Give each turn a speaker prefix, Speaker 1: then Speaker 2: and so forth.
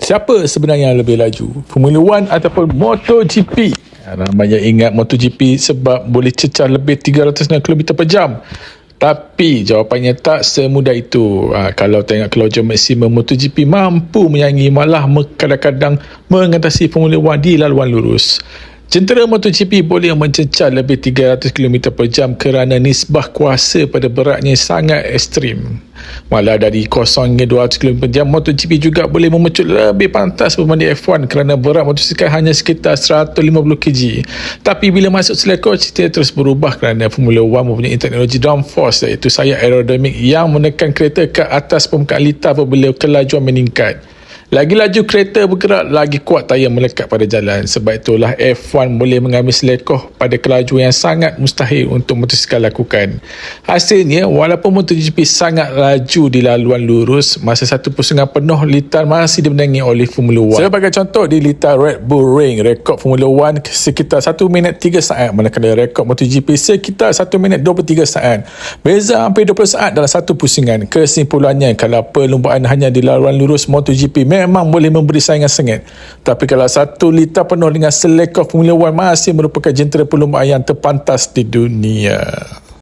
Speaker 1: Siapa sebenarnya yang lebih laju, Formula One ataupun MotoGP? Ramai yang ingat MotoGP sebab boleh cecah lebih 309 km per jam. Tapi jawapannya tak semudah itu. Kalau tengok kelajuan maksimum MotoGP mampu menyaingi, malah kadang-kadang mengatasi Formula One di laluan lurus. Jentera MotoGP boleh mencecah lebih 300 km per jam kerana nisbah kuasa pada beratnya sangat ekstrim. Malah dari 0 hingga 200 km per jam, MotoGP juga boleh memecut lebih pantas berbanding F1 kerana berat motosikal hanya sekitar 150 kg. Tapi bila masuk selekor, cerita terus berubah kerana Formula One mempunyai teknologi downforce, iaitu sayap aerodinamik yang menekan kereta ke atas permukaan litar apabila kelajuan meningkat. Lagi laju kereta bergerak, lagi kuat tayar melekat pada jalan. Sebab itulah F1 boleh mengambil selekoh pada kelajuan yang sangat mustahil untuk motosikal lakukan. Hasilnya, walaupun MotoGP sangat laju di laluan lurus, masa satu pusingan penuh litar masih dimenangi oleh Formula One. Sebagai contoh, di litar Red Bull Ring, rekod Formula One sekitar 1 minit 3 saat, manakala rekod MotoGP sekitar 1 minit 23 saat. Beza hampir 20 saat dalam satu pusingan. Kesimpulannya, kalau perlumbaan hanya di laluan lurus, MotoGP memang boleh memberi saingan sengit. Tapi kalau 1 litar penuh dengan selekoh, Formula One masih merupakan jentera perlumbaan yang terpantas di dunia.